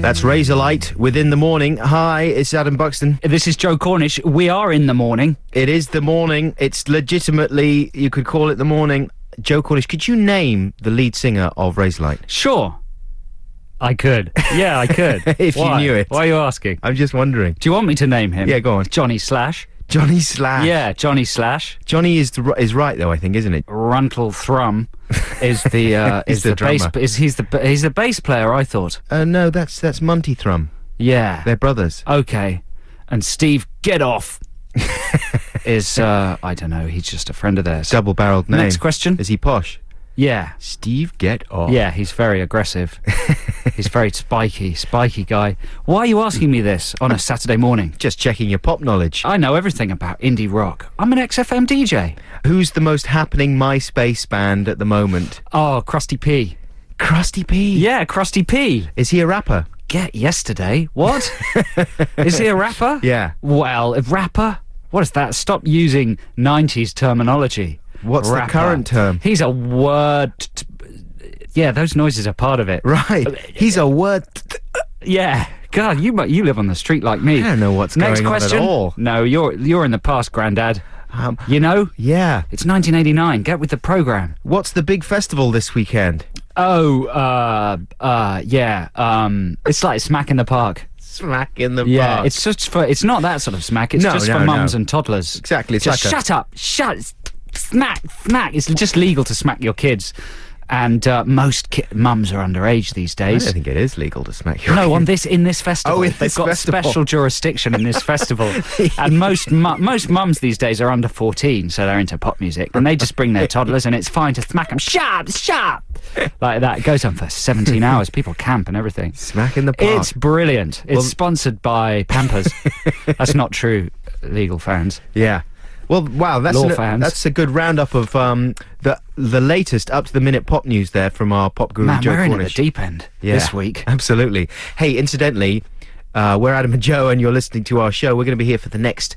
That's Razorlight within the morning. Hi, it's Adam Buxton. This is Joe Cornish. We are in the morning. It is the morning. It's legitimately, you could call it the morning. Joe Cornish, could you name the lead singer of Razorlight? Sure. I could. Yeah, I could. If you knew it. Why are you asking? I'm just wondering. Do you want me to name him? Yeah, go on. Johnny Slash. Johnny Slash. Yeah, Johnny Slash. Johnny is right though, I think, isn't it? Runtle Thrum is the He's the bass. drummer. He's the bass player. I thought. No, that's Monty Thrum. Yeah, They're brothers. okay. And Steve Get Off is I don't know. He's just a friend of theirs. Double-barreled name. Next question. Is he posh? Yeah. Steve Get Off. Yeah, he's very aggressive. He's very spiky guy. Why are you asking me this on a Saturday morning? Just checking your pop knowledge. I know everything about indie rock. I'm an XFM DJ. Who's the most happening MySpace band at the moment? Oh, Krusty P. Krusty P. Yeah, Krusty P. Is he a rapper? Get yesterday. What? Is he a rapper? Yeah. Well, a rapper? What is that? Stop using 90s terminology. What's Rapper. the current term? He's a word... Yeah, those noises are part of it. Right. He's a word... Yeah. God, you live on the street like me. I don't know what's Next going question. on at all. No, you're in the past, Grandad. You know? Yeah. It's 1989. Get with the program. What's the big festival this weekend? Oh, yeah. It's like Smack in the Park. Smack in the Yeah, park. it's just for... It's not that sort of smack. It's just for mums and toddlers. Exactly. It's Just like shut up. Smack. It's just legal to smack your kids. And most mums are underage these I days. don't think it is legal to smack your No, kid. in this festival. Oh, in They've this got festival. special jurisdiction in this festival. And most mums these days are under 14, so they're into pop music. And they just bring their toddlers, and it's fine to smack them. Sharp! Like that. It goes on for 17 hours. People camp and everything. Smack in the park. It's brilliant. It's sponsored by Pampers. That's not true, legal fans. Yeah. Well, wow, that's a good roundup of the latest up-to-the-minute pop news there from our pop guru, Man, Joe we're in Cornish. at the deep end this week. Absolutely. Hey, incidentally, we're Adam and Joe, and you're listening to our show. We're going to be here for the next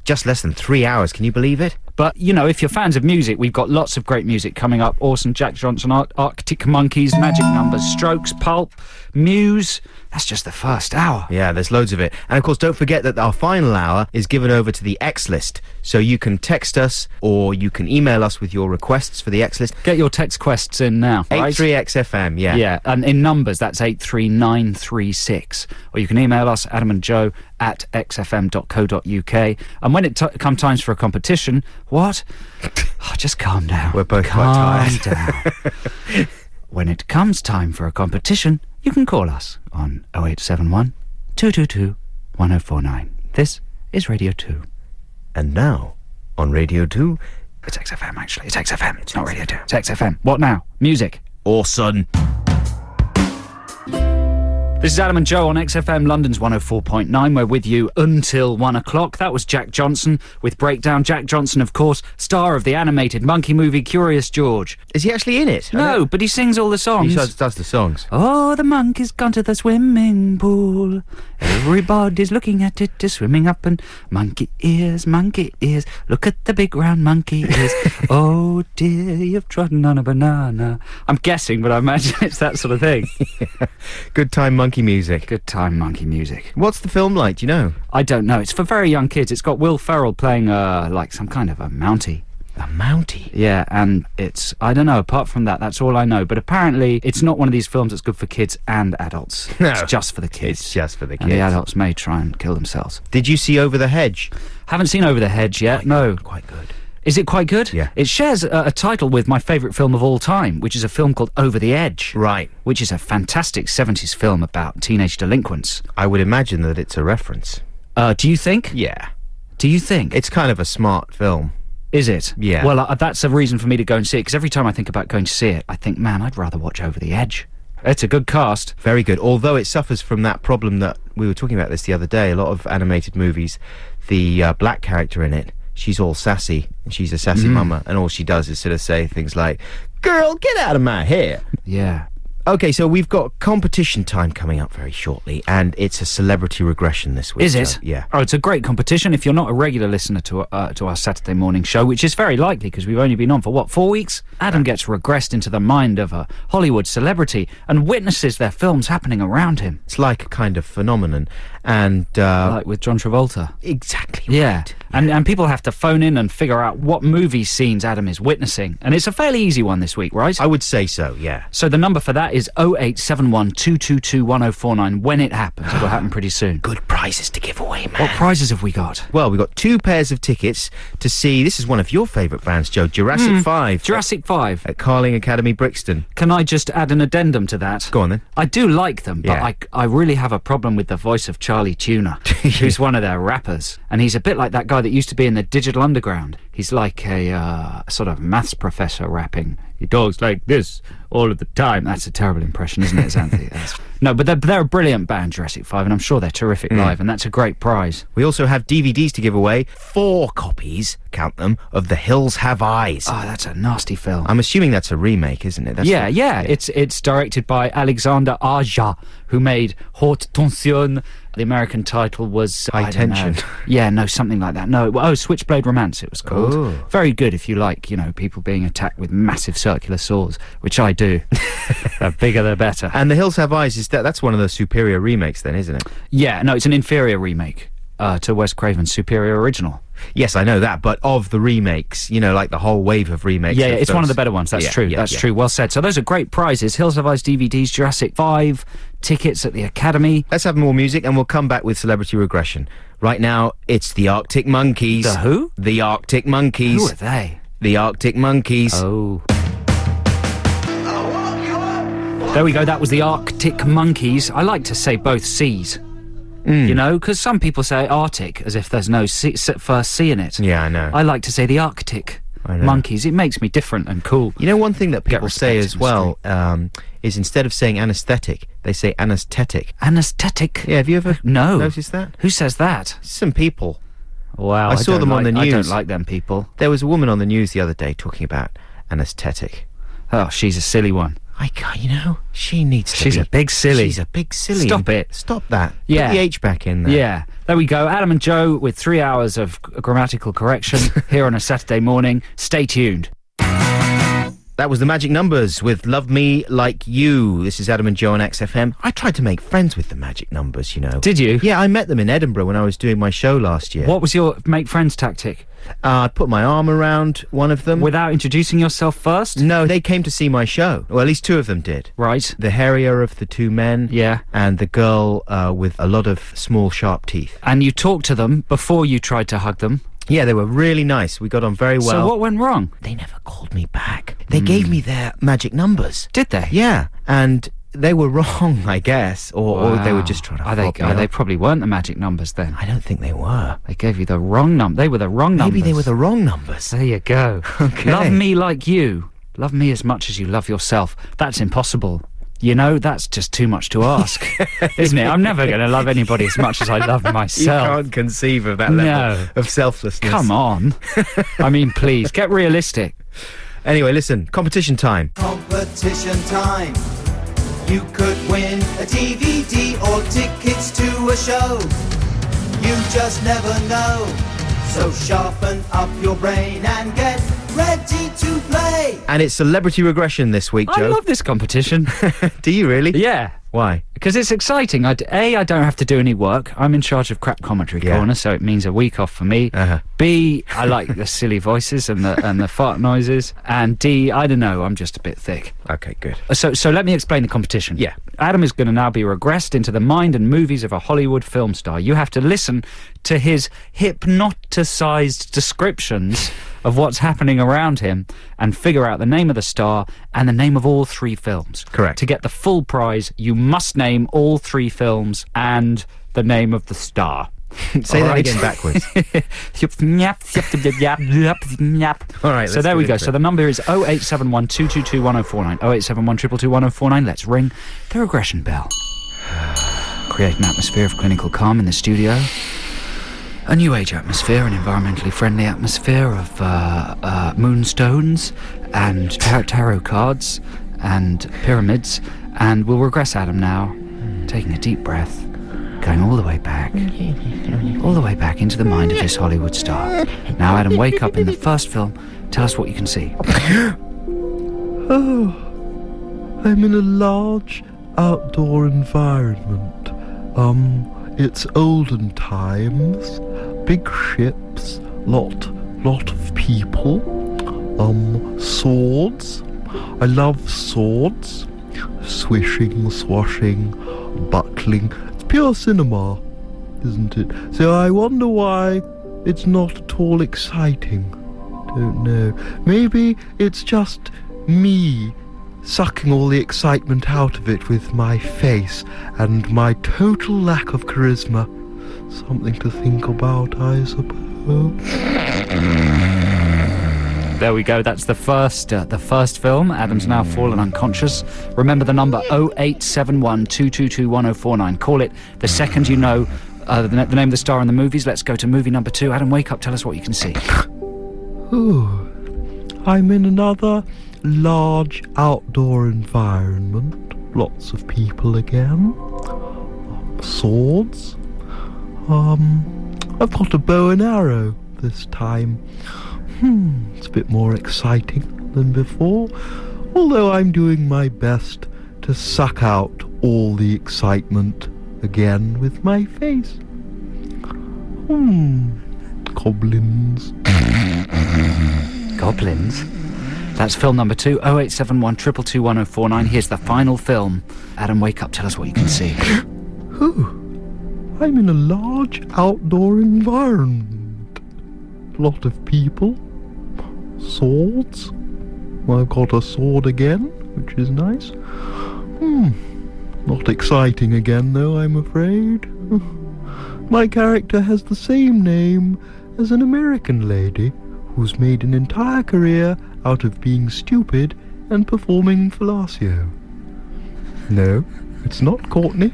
just less than 3 hours. Can you believe it? But, you know, if you're fans of music, we've got lots of great music coming up. Orson, Jack Johnson, Arctic Monkeys, Magic Numbers, Strokes, Pulp, Muse. That's just the first hour. Yeah, there's loads of it. And, of course, don't forget that our final hour is given over to the X List. So you can text us or you can email us with your requests for the X List. Get your text quests in now, right? 83XFM, yeah. Yeah, and in numbers, that's 83936. Or you can email us, adamandjoe@xfm.co.uk. And when it come times for a competition, what? Oh, just calm down. We're both quite tired. Calm down. When it comes time for a competition, you can call us on 0871 222 1049. This is Radio 2. And now, on Radio 2... It's XFM, actually. It's XFM. It's not Radio 2. It's XFM. What now? Music. Orson. This is Adam and Joe on XFM London's 104.9. We're with you until 1 o'clock. That was Jack Johnson with Breakdown. Jack Johnson, of course, star of the animated monkey movie Curious George. Is he actually in it? No, but he sings all the songs. He does the songs. Oh, the monkey's gone to the swimming pool. Everybody's looking at it, is swimming up and monkey ears, look at the big round monkey ears. Oh dear, you've trodden on a banana. I'm guessing, but I imagine it's that sort of thing. Yeah. Good time monkey music. Good time monkey music. What's the film like, do you know? I don't know. It's for very young kids. It's got Will Ferrell playing like some kind of a Mountie. A Mountie? Yeah, and it's, I don't know, apart from that, that's all I know. But apparently, it's not one of these films that's good for kids and adults. No. It's just for the kids. It's just for the kids. And the adults may try and kill themselves. Did you see Over the Hedge? Haven't seen Over the Hedge yet, no. Quite good. Is it quite good? Yeah. It shares a title with my favourite film of all time, which is a film called Over the Edge. Right. Which is a fantastic 70s film about teenage delinquents. I would imagine that it's a reference. Do you think? Yeah. Do you think? It's kind of a smart film. Is it? Yeah. Well, that's a reason for me to go and see it, because every time I think about going to see it, I think, man, I'd rather watch Over the Edge. It's a good cast. Very good. Although it suffers from that problem that we were talking about this the other day. A lot of animated movies, the black character in it, she's all sassy, and she's a sassy mama, and all she does is sort of say things like, "Girl, get out of my hair." Yeah. Okay, so we've got competition time coming up very shortly, and it's a celebrity regression this week. Is it? Joe. Yeah. Oh, it's a great competition. If you're not a regular listener to our Saturday morning show, which is very likely because we've only been on for, 4 weeks? Adam gets regressed into the mind of a Hollywood celebrity and witnesses their films happening around him. It's like a kind of phenomenon, and... Like with John Travolta. Exactly Yeah. right. And people have to phone in and figure out what movie scenes Adam is witnessing. And it's a fairly easy one this week, right? I would say so, yeah. So the number for that is 0871 222 1049 when it happens. It will happen pretty soon. Good prizes to give away, man. What prizes have we got? Well, we've got 2 pairs of tickets to see, this is one of your favourite bands, Joe, Jurassic 5. Jurassic 5. At Carling Academy, Brixton. Can I just add an addendum to that? Go on then. I do like them, but Yeah. I really have a problem with the voice of Charlie Tuna, who's one of their rappers. And he's a bit like that guy that used to be in the Digital Underground. He's like a sort of maths professor rapping. He talks like this all of the time. That's a terrible impression, isn't it, Xanthi? No, but they're a brilliant band, Jurassic 5, and I'm sure they're terrific live, and that's a great prize. We also have DVDs to give away, 4 copies, count them, of The Hills Have Eyes. Oh, that's a nasty film. I'm assuming that's a remake, isn't it? That's Yeah. It's directed by Alexander Aja, who made Haute Tension. The American title was High I don't know. Tension. Yeah, no, something like that. No, Switchblade Romance it was called. Oh. Very good if you like, people being attacked with massive circular swords, which I do. The bigger the better. And The Hills Have Eyes, that's one of the superior remakes then, isn't it? Yeah, no, it's an inferior remake to Wes Craven's superior original. Yes, I know that, but of the remakes, like the whole wave of remakes. Yeah, of it's those. one of the better ones. That's true. That's true. Well said. So those are great prizes. Hills Have Eyes DVDs, Jurassic 5, tickets at the Academy. Let's have more music and we'll come back with Celebrity Regression. Right now, it's the Arctic Monkeys. The who? The Arctic Monkeys. Who are they? The Arctic Monkeys. Oh. There we go. That was the Arctic Monkeys. I like to say both C's. Because some people say Arctic as if there's no first C in it. Yeah, I know. I like to say the Arctic Monkeys. It makes me different and cool. One thing that people say respect as in the well is instead of saying anaesthetic, they say anaesthetic. Anaesthetic? Yeah, have you ever noticed that? Who says that? Some people. Wow, I saw them on the news. I don't like them people. There was a woman on the news the other day talking about anaesthetic. Oh, she's a silly one. I can't, she needs to She's be. a big silly. She's a big silly. Stop it. Stop that. Yeah. Put the H back in there. Yeah. There we go. Adam and Joe with 3 hours of grammatical correction here on a Saturday morning. Stay tuned. That was the Magic Numbers with Love Me Like You. This is Adam and Joe on XFM. I tried to make friends with the Magic Numbers, Did you? Yeah, I met them in Edinburgh when I was doing my show last year. What was your make friends tactic? I put my arm around one of them. Without introducing yourself first? No, they came to see my show. Well, at least 2 of them did. Right. The hairier of the 2 men. Yeah. And the girl with a lot of small, sharp teeth. And you talked to them before you tried to hug them? Yeah, they were really nice. We got on very well. So what went wrong? They never called me back. They gave me their magic numbers. Did they? Yeah, and they were wrong, I guess, or they were just trying to fob me off. They probably weren't the magic numbers then. I don't think they were. They gave you the wrong number. They were the wrong numbers. Maybe they were the wrong numbers. There you go. Okay. Love me like you. Love me as much as you love yourself. That's impossible. That's just too much to ask, isn't it? I'm never going to love anybody as much as I love myself. You can't conceive of that level of selflessness. Come on. I mean, please, get realistic. Anyway, listen, competition time. Competition time. You could win a DVD or tickets to a show. You just never know. So sharpen up your brain and get ready to play. And it's Celebrity Regression this week, Joe. I love this competition. Do you really? Yeah. Why? Because it's exciting. I don't have to do any work. I'm in charge of Crap Commentary Corner, so it means a week off for me. B, I like the silly voices and the fart noises. And D, I don't know, I'm just a bit thick. Okay, good. So let me explain the competition. Yeah. Adam is going to now be regressed into the mind and movies of a Hollywood film star. You have to listen to his hypnoticized descriptions of what's happening around him and figure out the name of the star and the name of all 3 films. Correct. To get the full prize, you must name all 3 films and the name of the star. Say All that right. again backwards. All right, So let's there we get go. into So it. the number is 0871 222 1049. 0871 222 1049. Let's ring the regression bell. Create an atmosphere of clinical calm in the studio. A new age atmosphere, an environmentally friendly atmosphere of moonstones and tarot cards and pyramids And we'll regress Adam now, taking a deep breath, going all the way back into the mind of this Hollywood star. Now, Adam, wake up in the first film. Tell us what you can see. Oh, I'm in a large outdoor environment. It's olden times, big ships, lot of people, swords. I love swords, swishing, swashing, buckling. It's pure cinema, isn't it? So I wonder why it's not at all exciting. Don't know. Maybe it's just me sucking all the excitement out of it with my face and my total lack of charisma. Something to think about, I suppose. There we go. That's the first film. Adam's now fallen unconscious. Remember the number 0871 222 1049. Call it the second you know the name of the star in the movies. Let's go to movie number 2. Adam, wake up. Tell us what you can see. Ooh, I'm in another large outdoor environment. Lots of people again. Swords. I've got a bow and arrow this time. It's a bit more exciting than before, although I'm doing my best to suck out all the excitement again with my face. Goblins. Goblins? That's film number 2, 0871 222 1049. Here's the final film. Adam, wake up, tell us what you can see. I'm in a large outdoor environment. Lot of people. Swords. I've got a sword again, which is nice. Not exciting again, though, I'm afraid. My character has the same name as an American lady who's made an entire career out of being stupid and performing fellatio. No, it's not Courtney.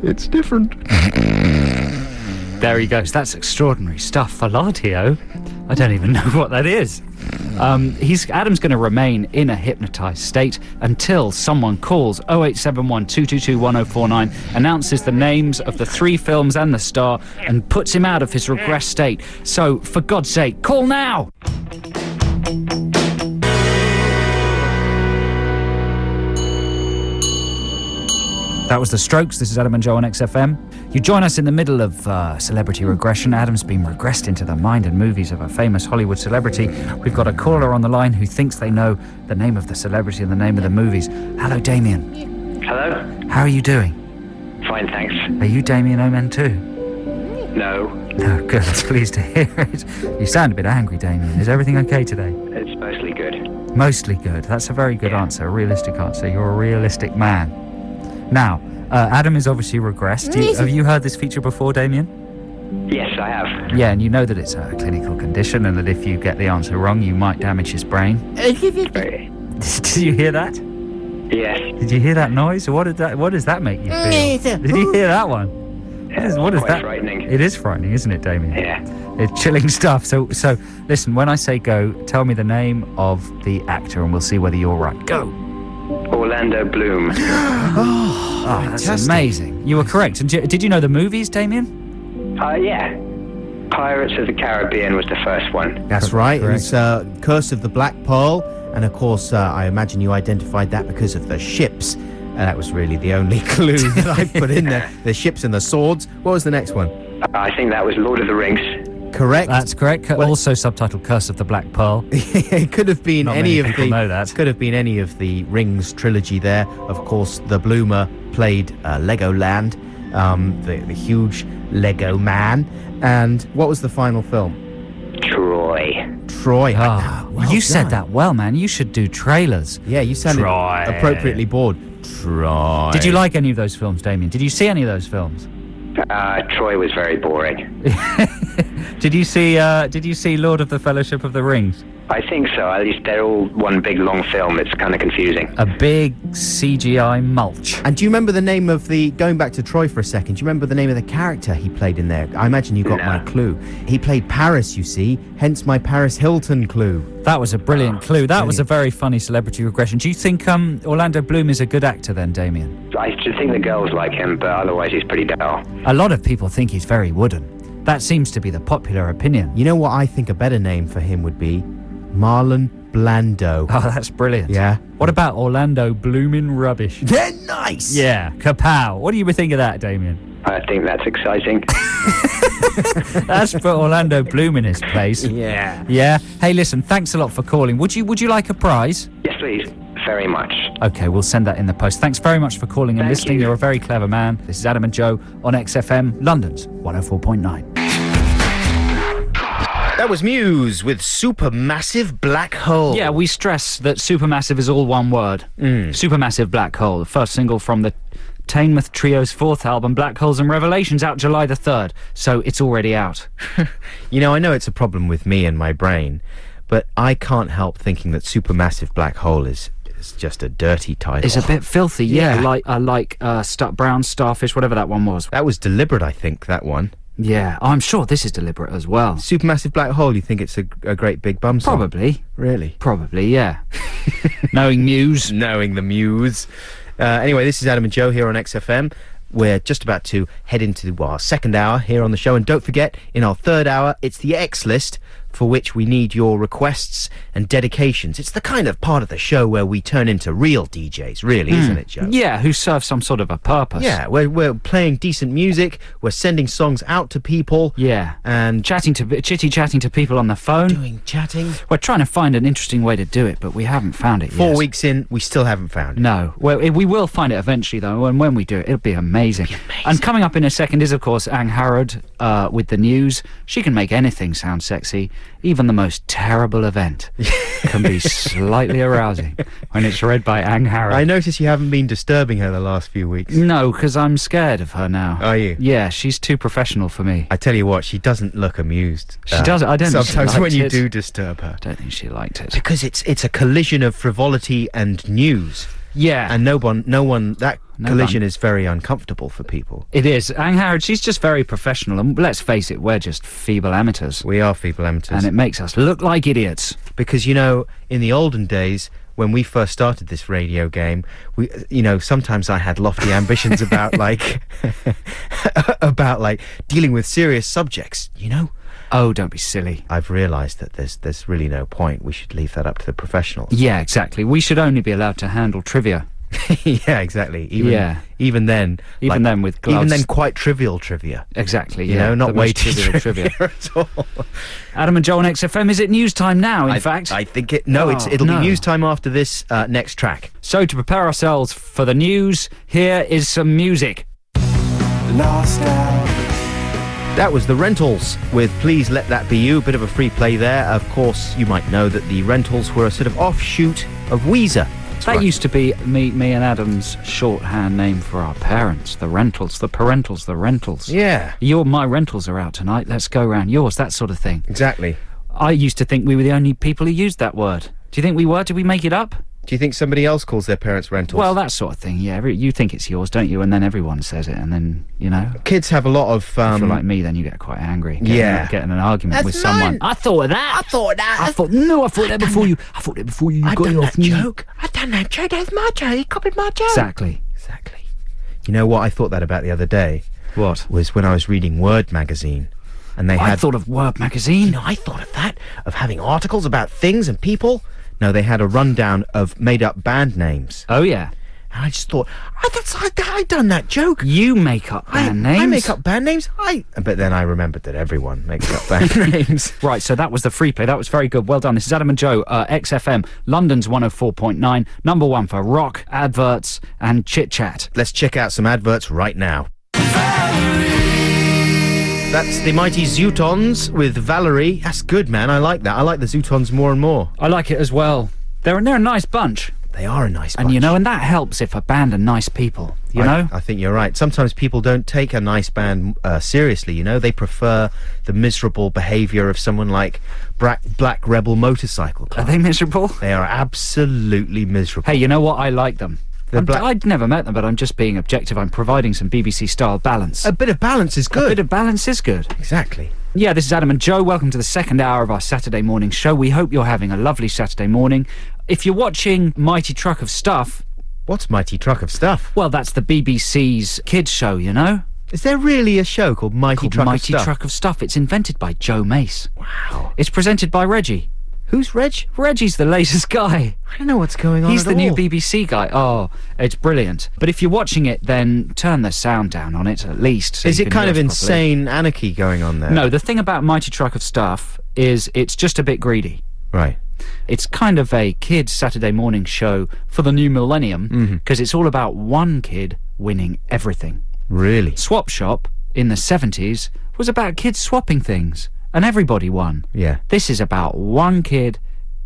It's different. There he goes. That's extraordinary stuff. Fellatio? I don't even know what that is. Adam's going to remain in a hypnotised state until someone calls 0871 222 1049, announces the names of the 3 films and the star, and puts him out of his regressed state. So, for God's sake, call now! That was The Strokes. This is Adam and Joe on XFM. You join us in the middle of celebrity regression. Adam's been regressed into the mind and movies of a famous Hollywood celebrity. We've got a caller on the line who thinks they know the name of the celebrity and the name of the movies. Hello, Damien. Hello. How are you doing? Fine, thanks. Are you Damien Omen too? No. No, good. Pleased to hear it. You sound a bit angry, Damien. Is everything okay today? It's mostly good. Mostly good. That's a very good answer, a realistic answer. You're a realistic man. Now, Adam is obviously regressed. Have you heard this feature before, Damien? Yes, I have. Yeah, and you know that it's a clinical condition and that if you get the answer wrong, you might damage his brain. Did you hear that? Yes. Did you hear that noise? What does that make you feel? Did you hear that one? What is quite that? Frightening. It is frightening, isn't it, Damien? Yeah. It's chilling stuff. So listen, when I say go, tell me the name of the actor and we'll see whether you're right. Go. Orlando Bloom. Oh, that's amazing. You were correct. And did you know the movies, Damien? Yeah. Pirates of the Caribbean was the first one. That's right. Correct. It was Curse of the Black Pearl, and of course, I imagine you identified that because of the ships. That was really the only clue that I put in there. The ships and the swords. What was the next one? I think that was Lord of the Rings. Correct. That's correct. Also subtitled Curse of the Black Pearl. It could have been any of the. Know that. Could have been any of the Rings trilogy. There, of course, the Bloomer played Legoland, the huge Lego man. And what was the final film? Troy. Well you said that well, man. You should do trailers. Yeah, you sounded Troy. Appropriately bored. Troy. Did you like any of those films, Damien? Did you see any of those films? Troy was very boring. Did you see Lord of the Fellowship of the Rings? I think so. At least they're all one big long film. It's kind of confusing. A big CGI mulch. And do you remember the name of going back to Troy for a second, do you remember the name of the character he played in there? I imagine you got my clue. He played Paris, you see, hence my Paris Hilton clue. That was a brilliant clue. That was a very funny celebrity regression. Do you think Orlando Bloom is a good actor then, Damien? I should think the girls like him, but otherwise he's pretty dull. A lot of people think he's very wooden. That seems to be the popular opinion. You know what I think a better name for him would be? Marlon Blando. Oh, that's brilliant. Yeah. What about Orlando Bloomin' Rubbish? They're nice! Yeah, kapow. What do you think of that, Damien? I think that's exciting. That's put Orlando Bloom in his place. Yeah. Yeah. Hey, listen, thanks a lot for calling. Would you like a prize? Yes, please. Very much. Okay, we'll send that in the post. Thanks very much for calling and Thank listening. you. You're a very clever man. This is Adam and Joe on XFM, London's 104.9. That was Muse with Supermassive Black Hole. Yeah, we stress that Supermassive is all one word. Supermassive Black Hole, the first single from the Tainmouth Trio's fourth album, Black Holes and Revelations, out July the 3rd. So it's already out. You know, I know it's a problem with me and my brain, but I can't help thinking that Supermassive Black Hole is just a dirty title. It's a bit filthy, yeah. Yeah. Like Brown Starfish, whatever that one was. That was deliberate, I think, that one. Yeah, I'm sure this is deliberate as well. Supermassive Black Hole, you think it's a great big bum song? Probably. Really? Probably, yeah. Knowing Muse. Knowing the Muse. Anyway, this is Adam and Joe here on XFM. We're just about to head into our second hour here on the show. And don't forget, in our third hour, it's the X list, for which we need your requests and dedications. It's the kind of part of the show where we turn into real DJs, really, isn't it, Joe? Yeah, who serve some sort of a purpose. Yeah, we're playing decent music, we're sending songs out to people. Yeah. And chitty-chatting to people on the phone. doing chatting. We're trying to find an interesting way to do it, but we haven't found it yet. 4 weeks in, we still haven't found it. No. Well, we will find it eventually, though, and when we do it, it'll be amazing. And coming up in a second is, of course, Ang Harrod with the news. She can make anything sound sexy. Even the most terrible event can be slightly arousing when it's read by Ang Harrod. I notice you haven't been disturbing her the last few weeks. No, because I'm scared of her now. Are you? Yeah, she's too professional for me. I tell you what, she doesn't look amused. She does. I don't think she sometimes liked when you it. do disturb her. I don't think she liked it. Because it's a collision of frivolity and news. Yeah. And no one that No collision one. is very uncomfortable for people. It is. Ang Harrod, she's just very professional, and let's face it, we're just feeble amateurs. We are feeble amateurs. And it makes us look like idiots. Because, you know, in the olden days, when we first started this radio game, sometimes I had lofty ambitions about about dealing with serious subjects, you know? Oh, don't be silly. I've realised that there's really no point. We should leave that up to the professionals. Yeah, exactly. We should only be allowed to handle trivia. Yeah, exactly. Even then, with gloves. even then, quite trivial trivia. Exactly. You Yeah, know, not the way most too trivial trivia at all. Adam and Joe on XFM. Is it news time now? In fact, I think it'll be news time after this next track. So to prepare ourselves for the news, here is some music. Lost out. That was the Rentals with Please Let That Be You. A bit of a free play there. Of course, you might know that the Rentals were a sort of offshoot of Weezer. That used to be me and Adam's shorthand name for our parents. The Rentals, the parentals, the Rentals. Yeah. My rentals are out tonight. Let's go round yours, that sort of thing. Exactly. I used to think we were the only people who used that word. Do you think we were? Did we make it up? Do you think somebody else calls their parents Rentals? Well, that sort of thing, yeah. You think it's yours, don't you? And then everyone says it, and then, kids have a lot of... if you're like me, then you get quite angry. Yeah. Getting an argument That's with someone. mine. I thought of that. I thought that. I thought that before you. I thought that before you I got done it off that me. joke. I done that joke. That's my joke. He copied my joke. Exactly. You know what I thought that about the other day? What? Was when I was reading Word magazine. And they I had... thought of Word magazine. I thought of that. Of having articles about things and people. No, they had a rundown of made-up band names. Oh, yeah. And I just thought, I done that joke. You make up band names. I make up band names. But then I remembered that everyone makes up band names. Right, so that was the free play. That was very good. Well done. This is Adam and Joe, XFM, London's 104.9, number one for rock, adverts, and chit-chat. Let's check out some adverts right now. That's the mighty Zootons with Valerie. That's good, man. I like that. I like the Zootons more and more. I like it as well. They're a nice bunch. They are a nice bunch. And, you know, and that helps if a band are nice people, you know? I think you're right. Sometimes people don't take a nice band seriously, you know? They prefer the miserable behaviour of someone like Black Rebel Motorcycle Club. Are they miserable? They are absolutely miserable. Hey, you know what? I like them. I'd never met them, but I'm just being objective. I'm providing some BBC-style balance. A bit of balance is A good. bit of balance is good. Exactly. Yeah, this is Adam and Joe. Welcome to the second hour of our Saturday morning show. We hope you're having a lovely Saturday morning. If you're watching Mighty Truck of Stuff... What's Mighty Truck of Stuff? Well, that's the BBC's kids show, you know? Is there really a show called Mighty Truck of Stuff? Truck of Stuff. It's invented by Joe Mace. Wow. It's presented by Reggie. Who's Reg? Reggie's the latest guy. I don't know what's going on He's at the new all. BBC guy. Oh, it's brilliant. But if you're watching it, then turn the sound down on it at least. So Is you it can kind hear of us insane anarchy going on there? properly. No, the thing about Mighty Truck of Stuff is it's just a bit greedy. Right. It's kind of a kids' Saturday morning show for the new millennium because it's all about one kid winning everything. Really? Swap Shop in the 70s was about kids swapping things and everybody won. Yeah. This is about one kid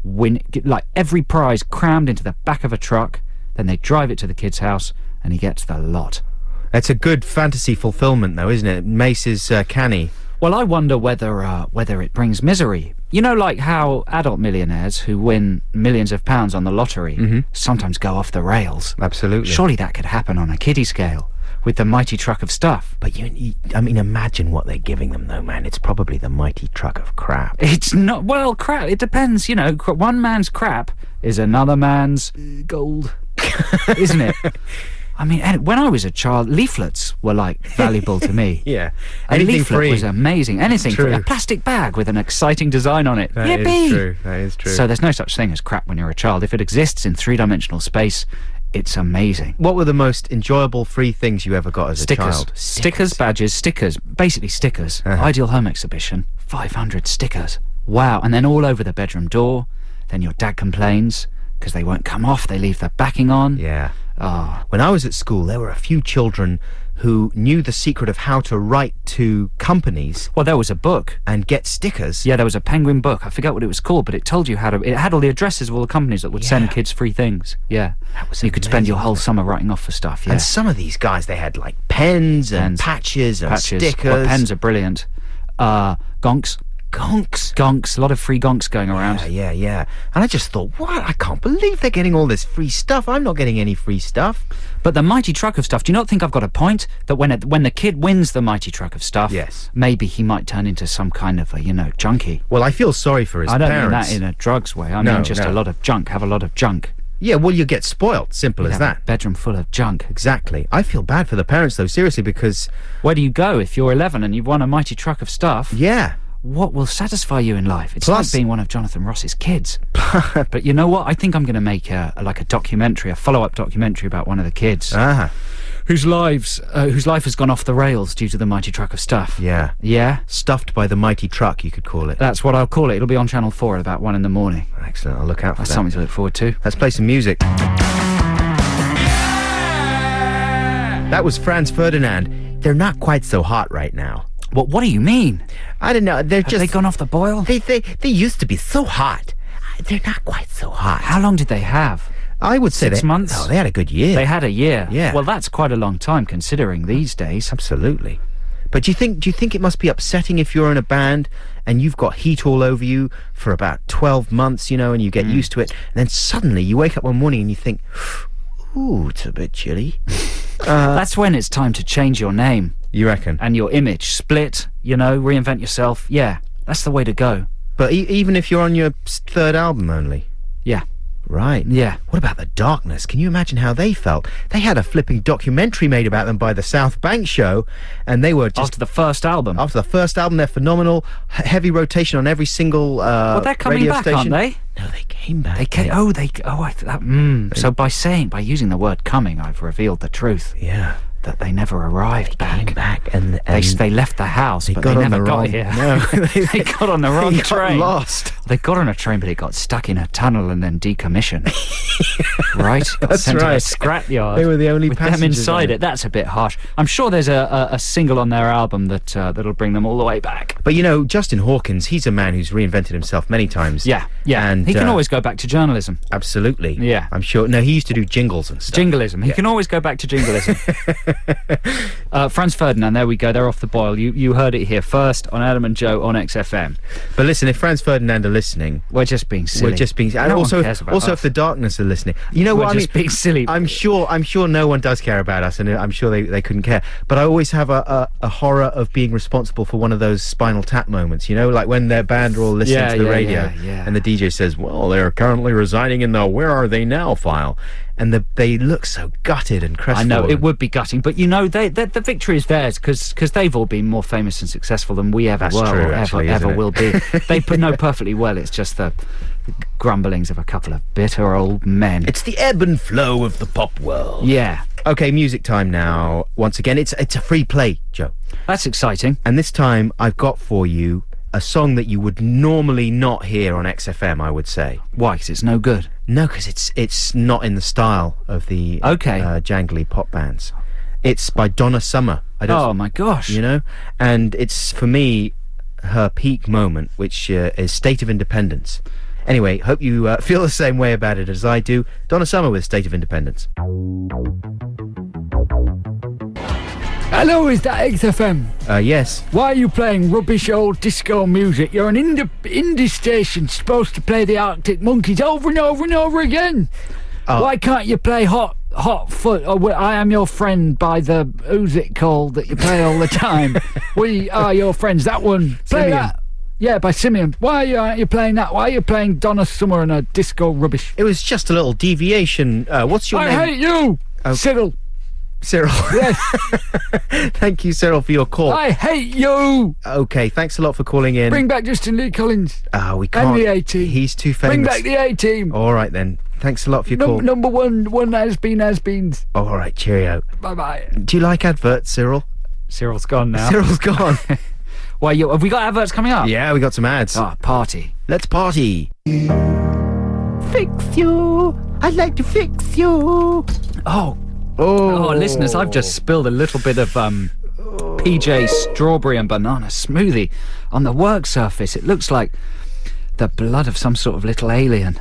like every prize crammed into the back of a truck, then they drive it to the kid's house and he gets the lot. It's a good fantasy fulfillment, though, isn't it? Mace is canny. Well, I wonder whether it brings misery. You know, like how adult millionaires who win millions of pounds on the lottery sometimes go off the rails. Absolutely. Surely that could happen on a kiddie scale with the Mighty Truck of Stuff. But I mean, imagine what they're giving them, though, man. It's probably the Mighty Truck of Crap. It's not, well, crap, it depends, you know. One man's crap is another man's gold, isn't it? I mean, when I was a child, leaflets were, like, valuable to me. Yeah. A Anything leaflet free. was amazing. Anything free. true. A plastic bag with an exciting design on it. That Yippee! is true. That is true. So there's no such thing as crap when you're a child. If it exists in three-dimensional space, it's amazing. What were the most enjoyable free things you ever got as a child? Stickers, badges, stickers. Basically stickers. Ideal Home Exhibition. 500 stickers. Wow. And then all over the bedroom door. Then your dad complains because they won't come off. They leave the backing on. Yeah. Oh. When I was at school, there were a few children who knew the secret of how to write to companies Well, there was a book. and get stickers. Yeah, there was a penguin book. I forget what it was called, but it told you how to... It had all the addresses of all the companies that would send kids free things. Yeah. That was You could spend your amazing. whole summer writing off for stuff, yeah. And some of these guys, they had like pens and patches and stickers. Well, pens are brilliant. Gonks. Gonks. A lot of free gonks going around. Yeah. And I just thought, what? I can't believe they're getting all this free stuff. I'm not getting any free stuff. But the Mighty Truck of Stuff, do you not think I've got a point? That when the kid wins the Mighty Truck of Stuff, Yes. maybe he might turn into some kind of a, junkie. Well, I feel sorry for his I don't parents. mean that in a drugs way. I No, mean just no. a lot of junk. Have a lot of junk. Yeah, well, you get spoilt. Simple as Have that. a bedroom full of junk. Exactly. I feel bad for the parents, though, seriously, because, Where do you go if you're 11 and you've won a Mighty Truck of Stuff? yeah. What will satisfy you in life? It's Plus- like being one of Jonathan Ross's kids. But you know what? I think I'm going to make a documentary, a follow-up documentary about one of the kids whose life has gone off the rails due to the Mighty Truck of Stuff. Yeah. Yeah? Stuffed by the Mighty Truck, you could call it. That's what I'll call it. It'll be on Channel 4 at about 1 in the morning. Excellent. I'll look out for That's that. something to look forward to. Let's play some music. That was Franz Ferdinand. They're not quite so hot right now. What do you mean? I don't know. They're Have just... they gone off the boil? They used to be so hot. They're not quite so hot. How long did they have? I would say 6 they... months? Oh, they had a good year. They had a year. Yeah. Well, that's quite a long time considering these days. Absolutely. But do you think it must be upsetting if you're in a band and you've got heat all over you for about 12 months, and you get used to it, and then suddenly you wake up one morning and you think, ooh, it's a bit chilly. That's when it's time to change your name You reckon? and your image. Split, reinvent yourself. Yeah, that's the way to go. But even if you're on your third album only? Yeah. Right. Yeah. What about the Darkness? Can you imagine how they felt? They had a flipping documentary made about them by the South Bank Show, and they were just... After the first album. After the first album, they're phenomenal. Heavy rotation on every single Well, they're coming radio back, station. aren't they? No, they came back. They came. So by using the word coming, I've revealed the truth. Yeah. that they never arrived back. Came back and They left the house, but got they on never the got wrong- here. No, they got on the wrong they got train. lost. They got on a train, but it got stuck in a tunnel and then decommissioned. Right? Got That's sent to right. a scrapyard. They were the only with them passengers inside on it. That's a bit harsh. I'm sure there's a single on their album that'll bring them all the way back. But Justin Hawkins, he's a man who's reinvented himself many times. Yeah. And he can always go back to journalism. absolutely. Yeah. I'm sure. No, he used to do jingles and stuff. Jingleism. He can always go back to jingleism. Franz Ferdinand, there we go. They're off the boil. You heard it here first on Adam and Joe on XFM. But listen, if Franz Ferdinand are listening, We're just being silly. we're just being. And No one also, cares about also us. if the darkness are listening, you know We're what I mean. just being silly. I'm sure no one does care about us, and I'm sure they couldn't care. But I always have a horror of being responsible for one of those Spinal Tap moments, like when their band are all listening to the radio, and the DJ says, "Well, they're currently residing in the Where Are They Now file," and they look so gutted and I crestfallen. know, it would be gutting, but the victory is theirs because they've all been more famous and successful than we ever That's were true, or actually, ever isn't it? will be. They know perfectly well it's just the grumblings of a couple of bitter old men. It's the ebb and flow of the pop world. Yeah, Okay, music time now. Once again, it's a free play, Joe. that's exciting. And this time I've got for you a song that you would normally not hear on XFM, I would say. Why? Because it's no good. No, because it's not in the style of the Okay. jangly pop bands. It's by Donna Summer. Oh my gosh. And it's, for me, her peak moment, which is State of Independence. Anyway, hope you feel the same way about it as I do. Donna Summer with State of Independence. Hello, is that XFM? Yes. Why are you playing rubbish old disco music? You're an indie station supposed to play the Arctic Monkeys over and over and over again. Oh. Why can't you play Hot Foot or I Am Your Friend by the who's it called that you play all the time? We Are Your Friends, that one. Play Simeon. that. Yeah, by Simeon. Why aren't you playing that? Why are you playing Donna Summer and a disco rubbish? It was just a little deviation. What's your I name? hate you, Oh. Cyril. Cyril. Yes, Thank you, Cyril, for your call. I hate you. Okay, thanks a lot for calling in. Bring back Justin Lee Collins. We can't. And the A-Team. He's too famous. Bring back the A-Team. All right, then. Thanks a lot for your call. Number one has-beens. All right, cheerio. Bye-bye. Do you like adverts, Cyril? Cyril's gone now. Cyril's gone. Why, have we got adverts coming up? Yeah, we got some ads. Ah, party. Let's party. Fix you. I'd like to fix you. Oh, Oh, listeners, I've just spilled a little bit of PJ strawberry and banana smoothie on the work surface. It looks like the blood of some sort of little alien.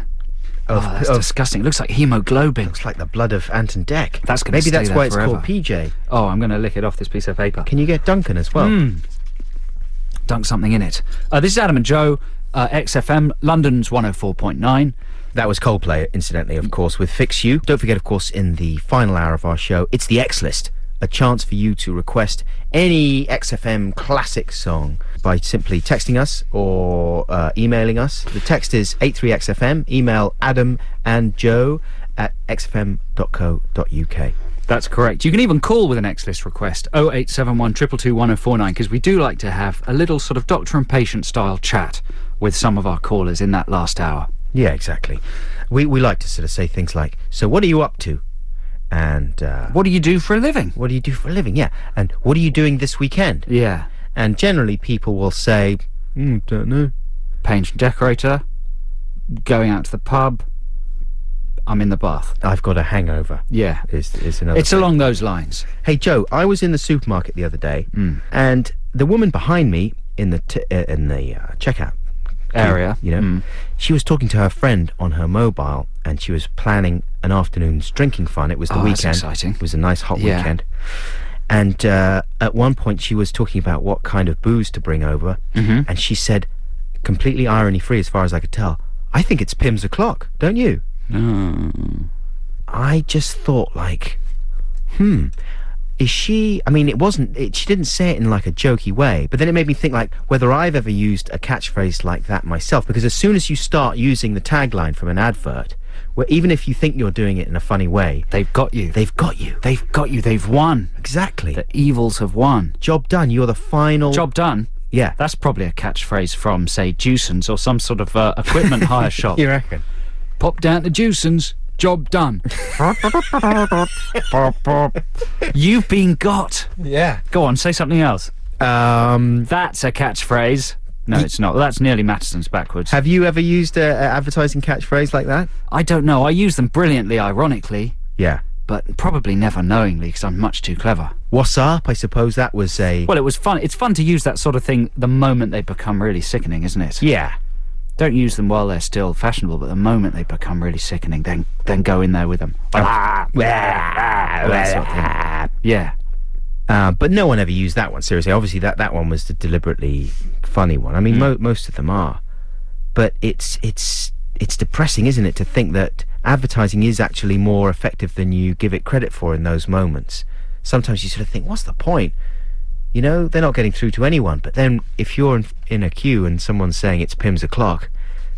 That's disgusting. It looks like hemoglobin. Looks like the blood of Ant and Dec. That's gonna Maybe stay that's there why it's forever. called PJ. Oh, I'm going to lick it off this piece of paper. Can you get Duncan as well? Dunk something in it. This is Adam and Joe, XFM, London's 104.9. That was Coldplay, incidentally, of course, with Fix You. Don't forget, of course, in the final hour of our show, it's the X List, a chance for you to request any XFM classic song by simply texting us or emailing us. The text is 83XFM, email Adam and Joe at xfm.co.uk. That's correct. You can even call with an X-List request, 0871 222 1049, because we do like to have a little sort of doctor and patient style chat with some of our callers in that last hour. Yeah, exactly. We like to sort of say things like, so what are you up to? And What do you do for a living? what do you do for a living? Yeah. And what are you doing this weekend? Yeah. And generally people will say, don't know. Paint and decorator, going out to the pub, I'm in the bath. I've got a hangover. Yeah. Is another It's thing. along those lines. Hey, Joe, I was in the supermarket the other day, and the woman behind me in the checkout Area. she was talking to her friend on her mobile, and she was planning an afternoon's drinking fun. It was the Oh, that's weekend. exciting. It was a nice hot Yeah. weekend. And at one point, she was talking about what kind of booze to bring over, and she said, completely irony-free as far as I could tell, I think it's Pimm's O'Clock, don't you? I just thought, like, is she... I mean, she didn't say it in, like, a jokey way, but then it made me think, like, whether I've ever used a catchphrase like that myself, because as soon as you start using the tagline from an advert, where even if you think you're doing it in a funny way, They've got you. they've got you. They've got you. They've won. Exactly. The evils have won. Job done. You're the final... Job done. Yeah. That's probably a catchphrase from, say, Juicens or some sort of equipment hire shop. You reckon? Pop down to Juicens. Job done. You've been got. Yeah. Go on, say something else. That's a catchphrase. No, it's not. That's nearly Mattison's backwards. Have you ever used a advertising catchphrase like that? I don't know. I use them brilliantly, ironically, Yeah. but probably never knowingly because I'm much too clever. What's up? I suppose that was a... Well, it was fun. It's fun to use that sort of thing the moment they become really sickening, isn't it? Yeah. Don't use them while they're still fashionable, but the moment they become really sickening, then go in there with them. That sort of thing. Yeah. But no one ever used that one, seriously. Obviously, that one was the deliberately funny one. I mean, most of them are. But it's depressing, isn't it, to think that advertising is actually more effective than you give it credit for in those moments. Sometimes you sort of think, what's the point? You know, they're not getting through to anyone. But then if you're in a queue and someone's saying it's Pim's o'clock,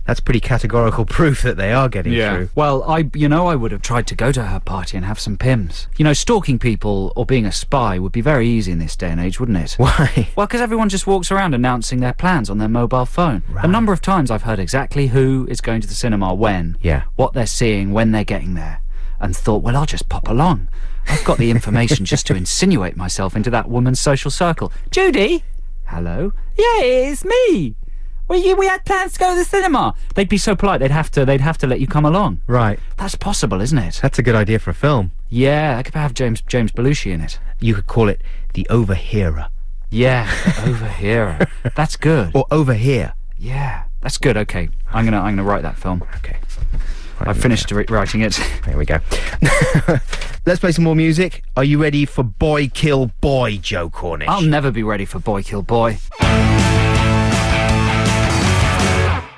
that's pretty categorical proof that they are getting through. Well, I would have tried to go to her party and have some Pims. You know, stalking people or being a spy would be very easy in this day and age, wouldn't it? Why? Well, because everyone just walks around announcing their plans on their mobile phone. Right. A number of times I've heard exactly who is going to the cinema when, Yeah. what they're seeing, when they're getting there, and thought, well, I'll just pop along. I've got the information just to insinuate myself into that woman's social circle. Judy? Hello? Yeah, it's me. We had plans to go to the cinema. They'd be so polite. They'd have to let you come along. Right. That's possible, isn't it? That's a good idea for a film. Yeah, I could have James Belushi in it. You could call it The Overhearer. Yeah, overhearer. That's good. Or Overhear. Yeah, that's good. Okay, I'm gonna write that film. Okay. I finished writing it. There we go. Let's play some more music. Are you ready for Boy Kill Boy, Joe Cornish? I'll never be ready for Boy Kill Boy.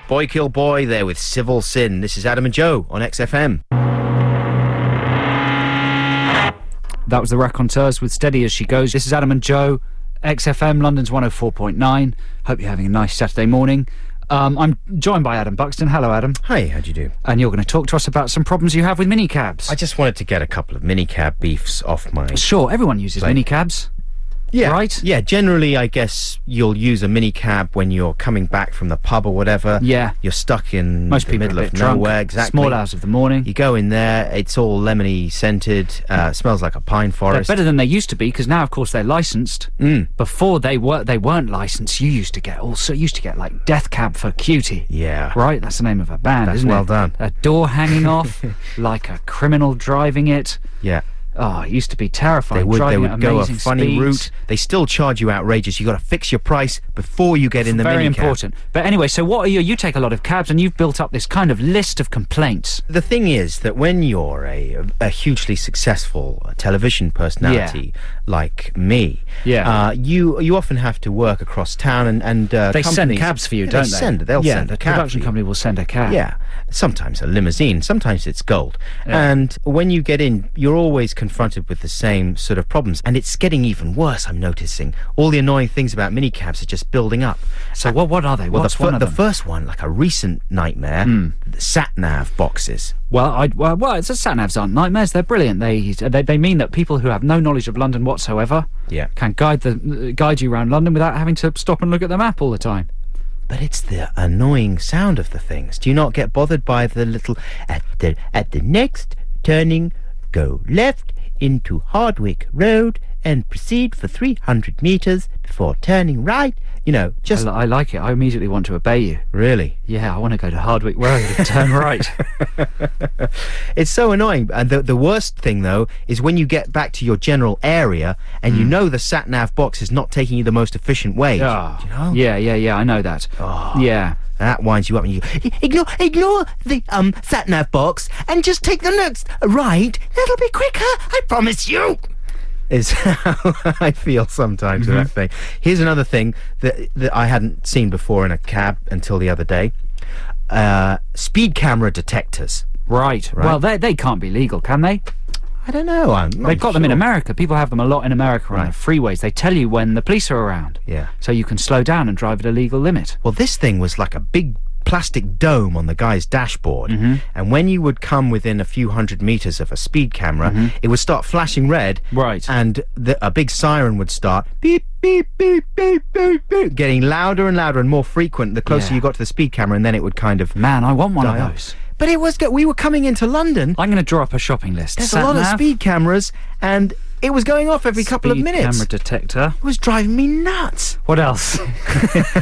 Boy Kill Boy there with Civil Sin. This is Adam and Joe on XFM. That was the Raconteurs with Steady As She Goes. This is Adam and Joe, XFM, London's 104.9. Hope you're having a nice Saturday morning. I'm joined by Adam Buxton. Hello, Adam. Hi, how'd you do? And you're going to talk to us about some problems you have with minicabs. I just wanted to get a couple of minicab beefs off my... Sure, everyone uses minicabs. Yeah. Right? Yeah, generally, I guess you'll use a minicab when you're coming back from the pub or whatever. Yeah. You're stuck in Most the people middle are a of bit drunk. nowhere. Exactly. Small hours of the morning. You go in there, it's all lemony scented, smells like a pine They're forest. better than they used to be because now, of course, they're licensed. Before they weren't licensed. You used to get like Death Cab for Cutie. Yeah. Right, that's the name of a band, That's isn't it? well done. A door hanging off, like a criminal driving it. Yeah. Oh, it used to be terrifying. They would driving at go a amazing funny speeds. route. They still charge you outrageous. You got to fix your price before you get in the Very minicab. important. But anyway, so what are you? You take a lot of cabs, and you've built up this kind of list of complaints. The thing is that when you're a hugely successful television personality like me, Yeah. you often have to work across town and They send companies- cabs for you, Yeah, don't they? They'll yeah, send a the cab. production for you. company will send a cab. Yeah, sometimes a limousine, sometimes it's gold. Yeah. And when you get in, you're always confronted with the same sort of problems. And it's getting even worse, I'm noticing. All the annoying things about minicabs are just building up. So what are they? Well, What's the one of them? first one, like a recent nightmare, the sat-nav boxes. Well, it's sat-navs aren't nightmares. They're brilliant. They mean that people who have no knowledge of London whatsoever Yeah. can guide you around London without having to stop and look at the map all the time. But it's the annoying sound of the things. Do you not get bothered by the little at the next turning, go left into Hardwick Road and proceed for 300 metres before turning right? You know, just I like it. I immediately want to obey you. really. Yeah, I want to go to Hardwick Road and turn right. It's so annoying. And the worst thing, though, is when you get back to your general area and you know the sat-nav box is not taking you the most efficient way. Oh, Do you know? yeah, I know that. Oh. Yeah. That winds you up and you go, ignore the sat-nav box and just take the next right. That'll be quicker, I promise you. Is how I feel sometimes with that thing. Here's another thing that I hadn't seen before in a cab until the other day. Speed camera detectors. Right. Well, they can't be legal, can they? I don't know. I'm not They've got them in sure. America. People have them a lot in America on Right. the freeways. They tell you when the police are around. Yeah. So you can slow down and drive at a legal limit. Well, this thing was like a big plastic dome on the guy's dashboard, and when you would come within a few hundred meters of a speed camera, it would start flashing red, Right. and a big siren would start beep beep beep beep beep beep, getting louder and louder and more frequent the closer Yeah. you got to the speed camera, and then it would kind of Man, I want one die of off. those. But it was good. We were coming into London. I'm going to draw up a shopping list. There's a lot of Sat-nav, speed cameras, and it was going off every couple of speed minutes. camera detector. It was driving me nuts. What else?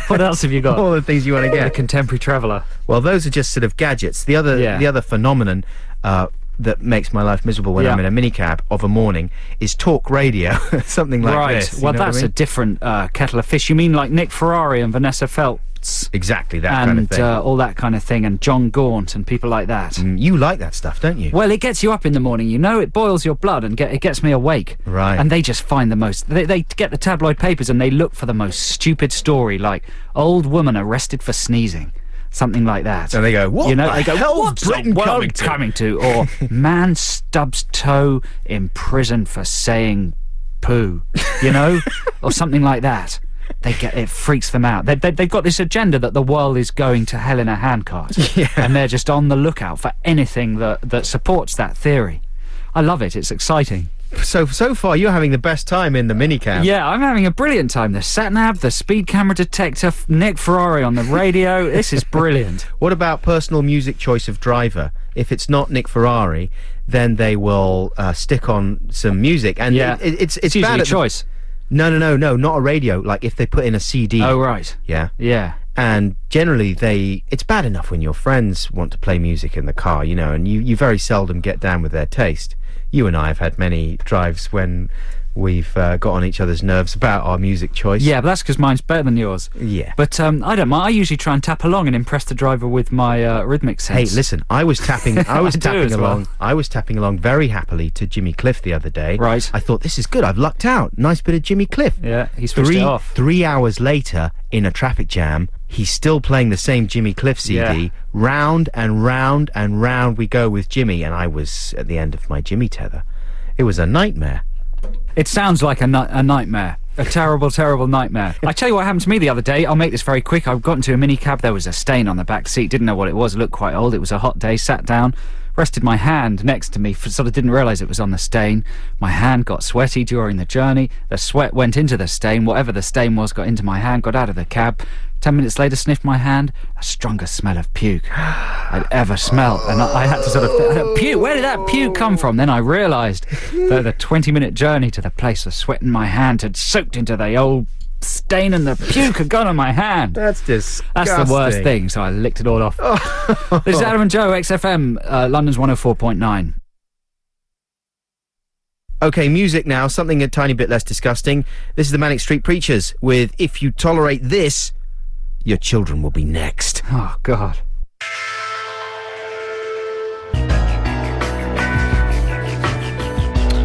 What else have you got? All the things you want to The get. contemporary traveller. Well, those are just sort of gadgets. The other phenomenon that makes my life miserable when I'm in a minicab of a morning is talk radio, something like this. Well, you know what that's I mean? a different kettle of fish. You mean like Nick Ferrari and Vanessa Feltz Exactly that and kind of thing. all that kind of thing, and John Gaunt and people like that. You like that stuff, don't you? Well, it gets you up in the morning, you know. It boils your blood and it gets me awake. Right. And they just find the most... They get the tabloid papers and they look for the most stupid story, like old woman arrested for sneezing. Something like that. And they go, what You know, the they go, hell's what's Britain the world coming to?" Or man stubs toe in prison for saying poo, you know? Or something like that. It freaks them out. They've got this agenda that the world is going to hell in a handcart. Yeah. And they're just on the lookout for anything that supports that theory. I love it. It's exciting. So far, you're having the best time in the minicab. Yeah, I'm having a brilliant time. The sat-nav, the speed camera detector, Nick Ferrari on the radio. This is brilliant. What about personal music choice of driver? If it's not Nick Ferrari, then they will stick on some music. And Yeah. it's It's usually bad at choice. No, not a radio. Like if they put in a CD. Oh, right. Yeah. Yeah. And generally it's bad enough when your friends want to play music in the car, you know, and you very seldom get down with their taste. You and I have had many drives when we've got on each other's nerves about our music choice. Yeah, but that's because mine's better than yours. Yeah. But I don't mind. I usually try and tap along and impress the driver with my rhythmic sense. Hey, listen, I was tapping I do tapping as well. along. I was tapping along very happily to Jimmy Cliff the other day. Right. I thought, this is good. I've lucked out. Nice bit of Jimmy Cliff. Yeah, he switched it off. 3 hours later, in a traffic jam, he's still playing the same Jimmy Cliff CD. Yeah. Round and round and round we go with Jimmy, and I was at the end of my Jimmy tether. It was a nightmare. It sounds like a nightmare. A terrible, terrible nightmare. I tell you what happened to me the other day. I'll make this very quick. I got into a minicab. There was a stain on the back seat. Didn't know what it was. It looked quite old. It was a hot day. Sat down, rested my hand next to me. Sort of didn't realise it was on the stain. My hand got sweaty during the journey. The sweat went into the stain. Whatever the stain was got into my hand. Got out of the cab. 10 minutes later, sniffed my hand. The strongest smell of puke I'd ever smelled. And I had to sort of... puke? Where did that puke come from? Then I realised that the 20-minute journey to the place, the sweat in my hand had soaked into the old stain and the puke had gone on my hand. That's disgusting. That's the worst thing, so I licked it all off. This is Adam and Joe, XFM, London's 104.9. Okay, music now, something a tiny bit less disgusting. This is the Manic Street Preachers with If You Tolerate This, Your Children Will Be Next. Oh, God.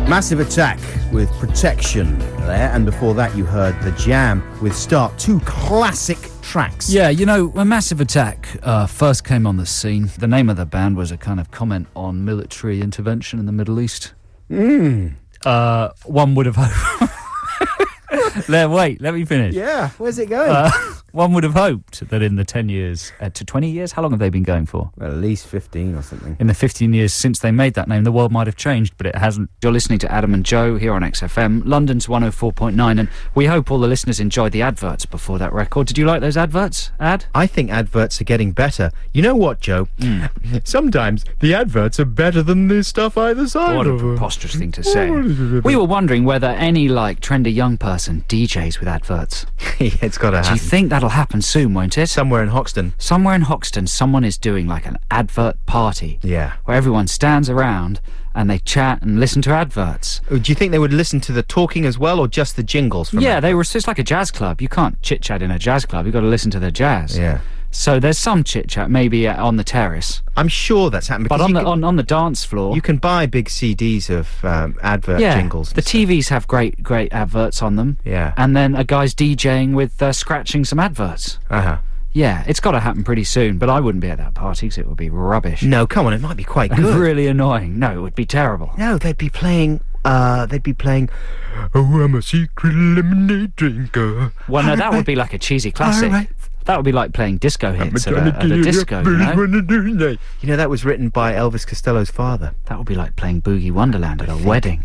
Massive Attack with Protection there, and before that you heard The Jam with Start. Two classic tracks. Yeah, you know, when Massive Attack first came on the scene, the name of the band was a kind of comment on military intervention in the Middle East. One would have hoped... Wait, let me finish. Yeah, where's it going? One would have hoped that in the 10 years to 20 years, how long have they been going for? Well, at least 15 or something. In the 15 years since they made that name, the world might have changed, but it hasn't. You're listening to Adam and Joe here on XFM, London's 104.9, and we hope all the listeners enjoyed the adverts before that record. Did you like those adverts, Ad? I think adverts are getting better. You know what, Joe? Sometimes the adverts are better than the stuff either side What a of. preposterous thing to say. We were wondering whether any, trendy young person DJs with adverts. Yeah, it's got to Do you happen. think that'll happen soon, won't it? Somewhere in Hoxton. Somewhere in Hoxton, someone is doing an advert party. Yeah. Where everyone stands around and they chat and listen to adverts. Do you think they would listen to the talking as well, or just the jingles from Yeah, adverts? it's like a jazz club. You can't chit-chat in a jazz club. You've got to listen to the jazz. Yeah. So there's some chit-chat, maybe on the terrace. I'm sure that's happened. But because on the dance floor... you can buy big CDs of advert jingles. The and stuff. TVs have great adverts on them. Yeah. And then a guy's DJing with scratching some adverts. Uh-huh. Yeah, it's got to happen pretty soon, but I wouldn't be at that party because it would be rubbish. No, come on, it might be quite And good. really annoying. No, it would be terrible. No, they'd be playing, Oh, I'm a secret lemonade drinker. Well, no, that would be like a cheesy classic. All right. That would be like playing disco hits at a disco, you know? You know, that was written by Elvis Costello's father. That would be like playing Boogie Wonderland at a wedding.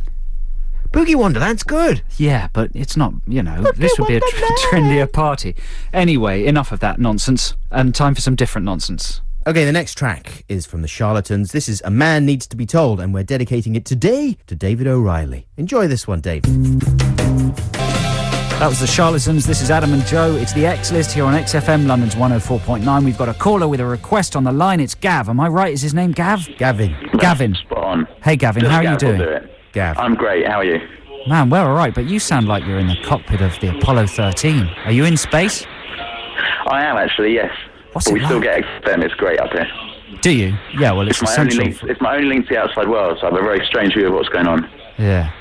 Boogie Wonderland's good. Yeah, but it's not, this would be a trendier party. Anyway, enough of that nonsense, and time for some different nonsense. Okay, the next track is from the Charlatans. This is A Man Needs to Be Told, and we're dedicating it today to David O'Reilly. Enjoy this one, Dave. That was the Charlatans. This is Adam and Joe. It's the X List here on XFM, London's 104.9. We've got a caller with a request on the line. It's Gav. Am I right? Is his name Gav? Gavin. Gavin. Spot on. Hey, Gavin. Just How are you Gav will doing? do it. Gav. I'm great. How are you? Man, we're all right, but you sound like you're in the cockpit of the Apollo 13. Are you in space? I am actually, yes. What's but it we still like? get XFM. It's great up here. Do you? Yeah, well, it's my only essential. link. It's my only link to the outside world, so I have a very strange view of what's going on. Yeah.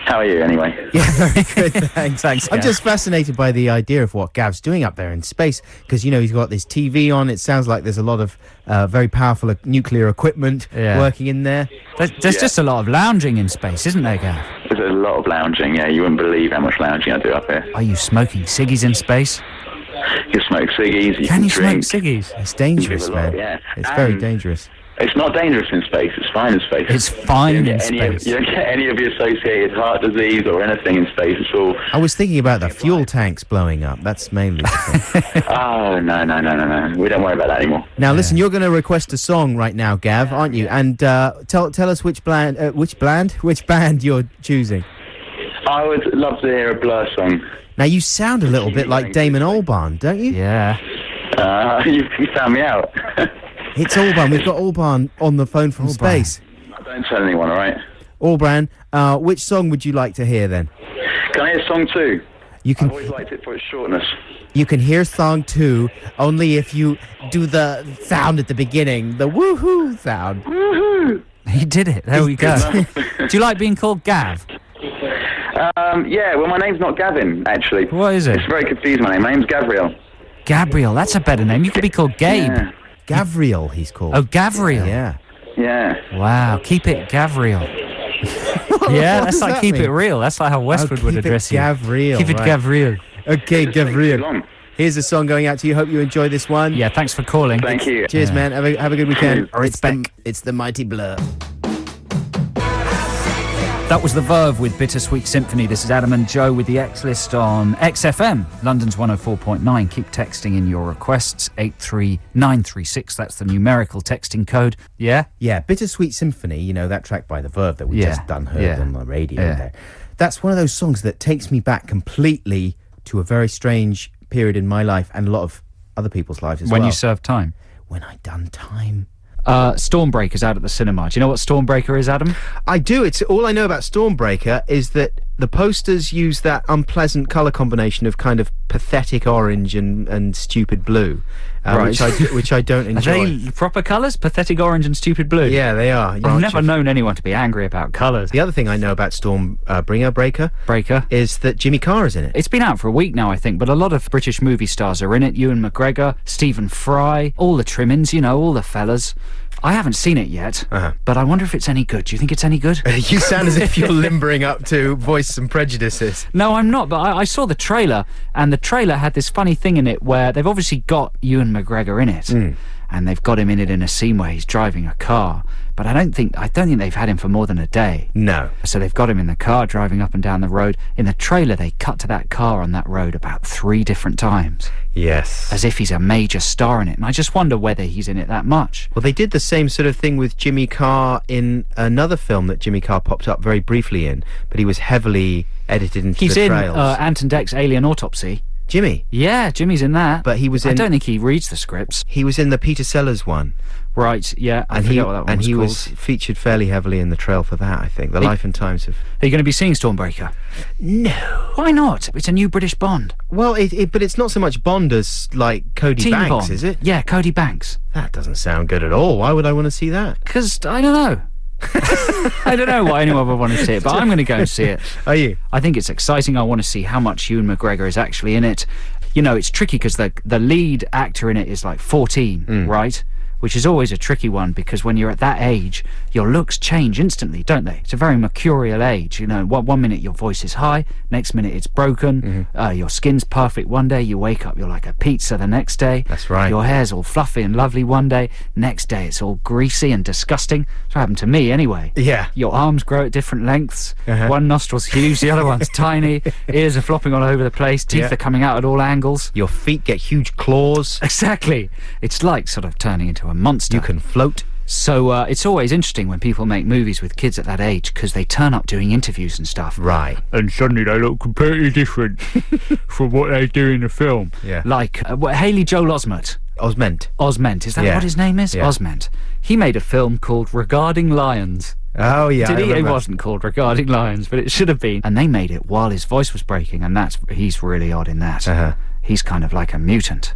How are you, anyway? Yeah, very good, thanks. Thanks, I'm Gav. just fascinated by the idea of what Gav's doing up there in space, because, you know, he's got this TV on. It sounds like there's a lot of very powerful nuclear equipment working in there. There's just a lot of lounging in space, isn't there, Gav? There's a lot of lounging, yeah. You wouldn't believe how much lounging I do up here. Are you smoking ciggies in space? You can smoke ciggies, you Can you drink. smoke ciggies? It's dangerous, There's a lot, man. yeah. It's very And dangerous. It's not dangerous in space, it's fine in space. It's fine in space. You don't get any of the associated heart disease or anything in space at all. I was thinking about the fuel tanks blowing up. That's mainly the thing. Oh, no. We don't worry about that anymore. Now, listen, you're going to request a song right now, Gav, aren't you? And tell us which band you're choosing. I would love to hear a Blur song. Now, you sound a little bit like Damon Albarn, don't you? Yeah. You found me out. It's Albarn. We've got Albarn on the phone from space. Don't tell anyone, all right? Albarn, which song would you like to hear then? Can I hear song 2? You I've can always liked it for its shortness. you can hear song 2 only if you do the sound at the beginning, the woohoo sound. Woohoo! He did it. There we go. Do you like being called Gav? Yeah, well, my name's not Gavin, actually. What is it? It's very confused, my name. My name's Gabriel. Gabriel. That's a better name. You could be called Gabe. Yeah. Gavriel, he's called. Oh, Gavriel. Yeah. Yeah. Wow. Keep it Gavriel. Yeah, What that's does like that keep it mean? real. That's like how Westwood would address you. Gavriel. Keep it right. Gavriel. Okay, Too Gavriel. long. Here's a song going out to you. Hope you enjoy this one. Yeah, thanks for calling. Thank you. Cheers, man. Have a good weekend. Cheers. It's the mighty Blur. That was The Verve with Bittersweet Symphony. This is Adam and Joe with the X List on XFM, London's 104.9. Keep texting in your requests, 83936. That's the numerical texting code. Yeah? Yeah, Bittersweet Symphony, you know, that track by The Verve that we Yeah, just heard yeah, on the radio yeah. there. That's one of those songs that takes me back completely to a very strange period in my life and a lot of other people's lives as When well. you serve time. When I done time. Stormbreaker's out at the cinema. Do you know what Stormbreaker is, Adam? I do. It's all I know about Stormbreaker is that the posters use that unpleasant colour combination of kind of pathetic orange and stupid blue, Right. which I don't Are enjoy. they proper colours? Pathetic orange and stupid blue? Yeah, they are. I've never known anyone to be angry about colours. The other thing I know about Breaker Breaker. is that Jimmy Carr is in it. It's been out for a week now, I think, but a lot of British movie stars are in it. Ewan McGregor, Stephen Fry, all the trimmings, you know, all the fellas. I haven't seen it yet, but I wonder if it's any good. Do you think it's any good? You sound as if you're limbering up to voice some prejudices. No, I'm not, but I saw the trailer, and the trailer had this funny thing in it where they've obviously got Ewan McGregor in it, and they've got him in it in a scene where he's driving a car, but I don't think they've had him for more than a day. No. So they've got him in the car driving up and down the road. In the trailer, they cut to that car on that road about 3 different times, Yes. as if he's a major star in it, and I just wonder whether he's in it that much. Well, they did the same sort of thing with Jimmy Carr in another film that Jimmy Carr popped up very briefly in, but he was heavily edited into He's the in trails. Anton Deck's Alien Autopsy. Jimmy. Yeah, Jimmy's in that. But he was I in- don't think he reads the scripts. He was in the Peter Sellers one. Right, yeah, I And forget what that one was called. was featured fairly heavily in the trail for that, I think. The Life and Times of... Are you going to be seeing Stormbreaker? No. Why not? It's a new British Bond. Well, but it's not so much Bond as, like, Cody Teen Banks, Bond. is it? Yeah, Cody Banks. That doesn't sound good at all. Why would I want to see that? Because, I don't know. I don't know why anyone would want to see it, but I'm going to go and see it. Are you? I think it's exciting. I want to see how much Ewan McGregor is actually in it. You know, it's tricky because the lead actor in it is like 14, right? which is always a tricky one because when you're at that age, your looks change instantly, don't they? It's a very mercurial age. You know, one minute your voice is high, next minute it's broken. Your skin's perfect one day, you wake up, you're like a pizza the next day. That's right. Your hair's all fluffy and lovely one day, next day it's all greasy and disgusting. That's what happened to me anyway. Yeah. Your arms grow at different lengths. Uh-huh. One nostril's huge, the other one's tiny. Ears are flopping all over the place. Teeth are coming out at all angles. Your feet get huge claws. Exactly. It's like sort of turning into a monster. You can float. So it's always interesting when people make movies with kids at that age because they turn up doing interviews and stuff. Right. And suddenly they look completely different from what they do in the film. Yeah. Like Haley Joel Osment. Osment. Is that Yeah. what his name is? Yeah. Osment. He made a film called Regarding Lions. Oh, yeah. Did I he? It remember. wasn't called Regarding Lions, but it should have been. And they made it while his voice was breaking, and he's really odd in that. Uh-huh. He's kind of like a mutant.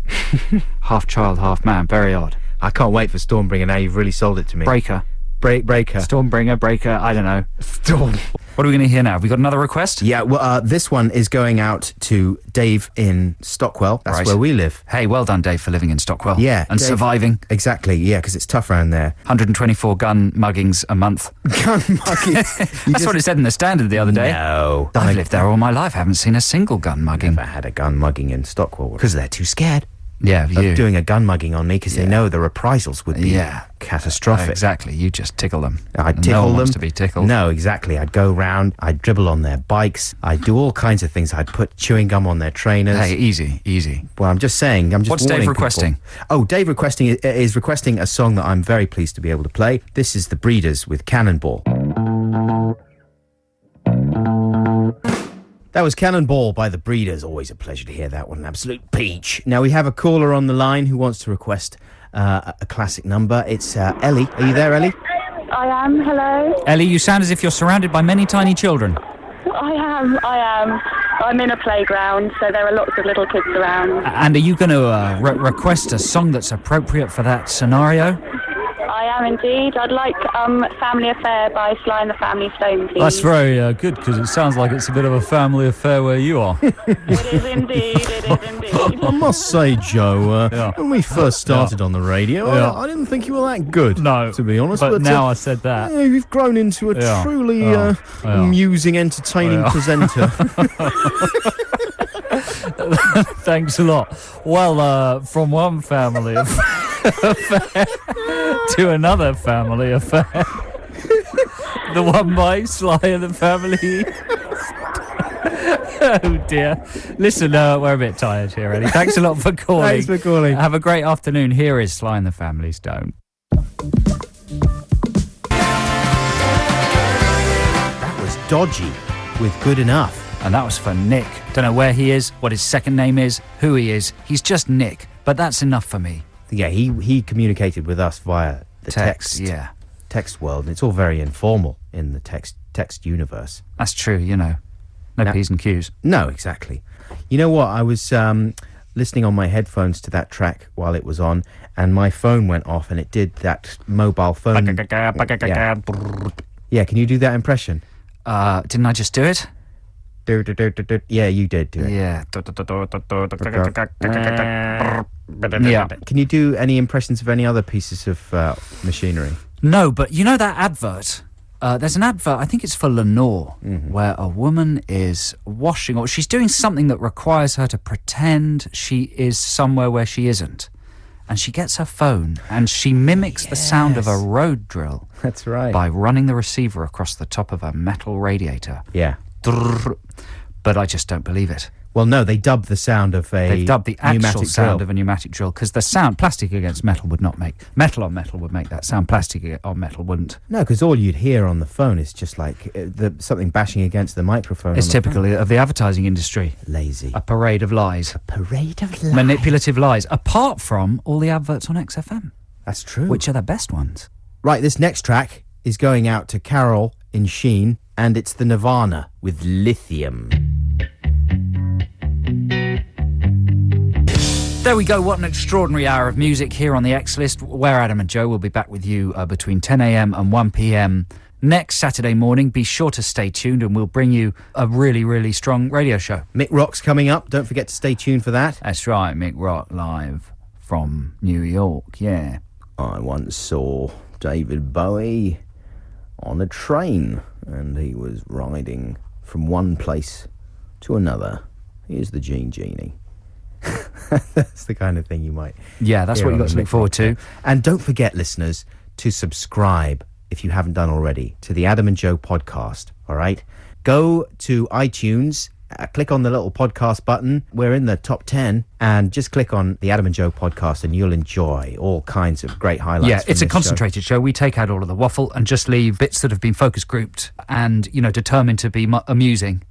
Half child, half man. Very odd. I can't wait for Stormbringer now. You've really sold it to me. Breaker. Breaker. Stormbringer, Breaker, I don't know. Storm. What are we going to hear now? Have we got another request? Yeah, well, this one is going out to Dave in Stockwell. That's Right. where we live. Hey, well done, Dave, for living in Stockwell. Yeah. And Dave- surviving. Exactly, yeah, because it's tough around there. 124 gun muggings a month. Gun mugging. That's what it said in the Standard the other day. No. I've lived there all my life. I haven't seen a single gun mugging. Never had a gun mugging in Stockwell because they're too scared Yeah, of you. doing a gun mugging on me because they know the reprisals would be catastrophic. Exactly. You just tickle them. I'd And tickle no one them. wants to be tickled. No, exactly. I'd go round, I'd dribble on their bikes, I'd do all kinds of things. I'd put chewing gum on their trainers. Hey, easy. Well, I'm just saying. I'm just What's Dave warning requesting? people. Oh, Dave is requesting a song that I'm very pleased to be able to play. This is The Breeders with Cannonball. That was Cannonball by The Breeders. Always a pleasure to hear that one. An absolute peach. Now we have a caller on the line who wants to request a classic number. It's Ellie. Are you there, Ellie? I am, hello. Ellie, you sound as if you're surrounded by many tiny children. I am. I'm in a playground, so there are lots of little kids around. And are you going to request a song that's appropriate for that scenario? I am indeed. I'd like Family Affair by Sly and the Family Stone, please. That's very good, because it sounds like it's a bit of a family affair where you are. It is indeed, I must say, Joe, Yeah. when we first started on the radio, Yeah. I didn't think you were that good, No, to be honest. but now I said that. yeah, you've grown into a Yeah. truly Yeah. amusing, entertaining presenter. Thanks a lot. Well, from one family affair to another family affair. The one by Sly and the Family. Oh dear. Listen, we're a bit tired here, Eddie. Thanks a lot for calling. Thanks for calling. Have a great afternoon. Here is Sly and the Family Stone. That was Dodgy with Good Enough. And that was for Nick. Don't know where he is, what his second name is, who he is. He's just Nick, but that's enough for me. Yeah, he communicated with us via the text Yeah, world, and it's all very informal in the text universe. that's true, you know. No Now- P's and Q's. No, exactly. You know what? I was listening on my headphones to that track while it was on, and my phone went off, and it did that mobile phone. Yeah, can you do that impression? Didn't I just do it? Yeah, you did do it. Yeah. Yeah. Can you do any impressions of any other pieces of machinery? No, but you know that advert? There's an advert, I think it's for Lenore, where a woman is washing, or she's doing something that requires her to pretend she is somewhere where she isn't. And she gets her phone and she mimics the sound of a road drill That's right. by running the receiver across the top of a metal radiator. Yeah. But I just don't believe it. Well, no, they dubbed the sound of a They've dubbed the actual pneumatic sound drill. of a pneumatic drill because the sound, plastic against metal would not make. Metal on metal would make that sound. Plastic on metal wouldn't. No, because all you'd hear on the phone is just like something bashing against the microphone. It's on the typical of the advertising industry. phone. Lazy. A parade of lies. Parade of lies. Manipulative lies. Apart from all the adverts on XFM, That's true. which are the best ones. Right, this next track is going out to Carol in Sheen, and it's the Nirvana with Lithium. There we go. What an extraordinary hour of music here on the X List, where Adam and Joe will be back with you between 10 a.m. and 1 p.m. next Saturday morning. Be sure to stay tuned and we'll bring you a really, really strong radio show. Mick Rock's coming up. Don't forget to stay tuned for that. That's right, Mick Rock live from New York, yeah. I once saw David Bowie on a train, and he was riding from one place to another. Here's the Genie. That's the kind of thing you might... Yeah, that's hear what you've on got to the look forward to. And don't forget, listeners, to subscribe, if you haven't done already, to the Adam and Joe podcast, all right? Go to iTunes, click on the little podcast button. We're in the top 10, and just click on the Adam and Joe podcast, and you'll enjoy all kinds of great highlights. Yeah, from it's a this concentrated show. We take out all of the waffle and just leave bits that have been focus grouped and, determined to be amusing.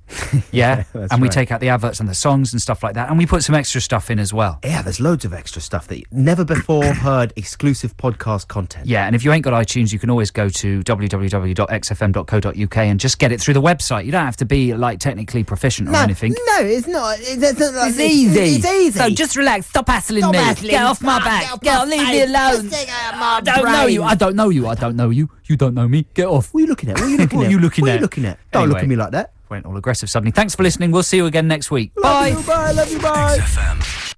Yeah, that's and we right. take out the adverts and the songs and stuff like that, and we put some extra stuff in as well. Yeah, there's loads of extra stuff that you never before heard, exclusive podcast content. Yeah, and if you ain't got iTunes, you can always go to www.xfm.co.uk and just get it through the website. You don't have to be, technically proficient or anything. No, it's not. It's not like It's easy. It's easy. So just relax. Stop hassling Stop me. hassling. Get off my Stop. back. Get off Get my off. Leave me face. alone. Just take out my I don't know you. brain. I don't know you. I don't know you. You don't know me. Get off. What are you looking at? What are you looking What at? are you looking What at? are you looking at? Don't look Anyway. at me like that. Went all aggressive suddenly. Thanks for listening. We'll see you again next week. Bye. Love you, bye. Love you, bye. XFM.